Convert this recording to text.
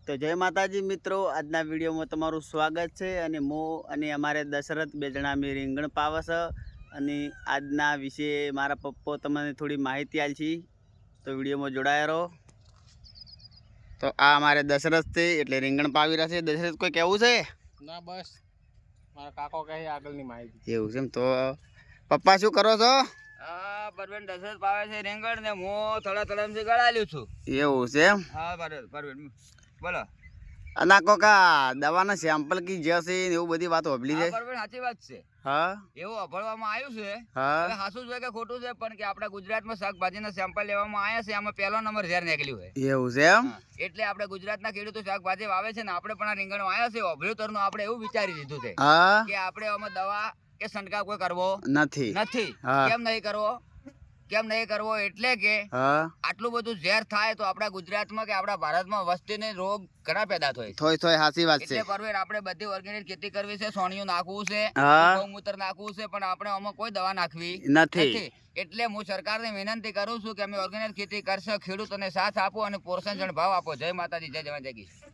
તો જય માતાજી મિત્રો, આજના વિડીયોમાં તમારું સ્વાગત છે। અને મો અને અમારે દશરથ બે જણા અમે રીંગણ પાવસ અને આજના વિશે મારા પપ્પો તમને થોડી માહિતી આલશી, તો વિડીયોમાં જોડાયા રહો। તો આ અમારે દશરથ છે એટલે રીંગણ પાવી રહ્યા છે। દશરથ કોઈ કહેવું છે? ના બસ મારા કાકો કહે આગળની માહિતી એવું છે। તો પપ્પા શું કરો છો? હા પરવેન દશરથ પાવે છે રીંગણ ને હું થોડા થી ગળાલ્યું છું। એવું છે એમ? હા પરવેન બોલો। અને કોકા દવાના સેમ્પલ કી જશે એવું બધી વાતો હોબલી છે? પરવેન સાચી વાત છે। હા એવું અભળવામાં આવ્યું છે। હા હવે સાચું છે કે ખોટું છે, પણ કે આપણા ગુજરાતમાં શાકભાજીના સેમ્પલ લેવામાં આવ્યા છે, આમાં પહેલો નંબર ઝેર નીકળ્યું છે। એવું છે એમ? એટલે આપણે ગુજરાતના ખેડૂતો શાકભાજી વાવે છે ને આપણે પણ આ રીંગણ વાવ્યા છે, અભળ્યું તરનું આપણે એવું વિચારી લીધું છે હા કે આપણે આમાં દવા કે છંટકાવ કોઈ કરવો નથી। હા કેમ નહીં કરવો એટલે કે હા આટલું બધું ઝેર થાય તો આપણા ગુજરાતમાં કે આપણા ભારતમાં વસ્તીને રોગ ઘણા પેદા થાય છે। થોય સાચી વાત છે। એટલે પરવેર આપણે બધી ઓર્ગેનિક ખેતી કરવી છે, સોણિયું નાખવું છે, હા ગૌમૂત્ર નાખવું છે, પણ આપણે આમાં કોઈ દવા નાખવી નથી। એટલે હું સરકારને વિનંતી કરું છું કે અમે ઓર્ગેનિક ખેતી કરશો, ખેડૂતોને સાથ આપો અને પોષણ ભાવ આપો। જય માતાજી, જય જવાન જય કિસાન।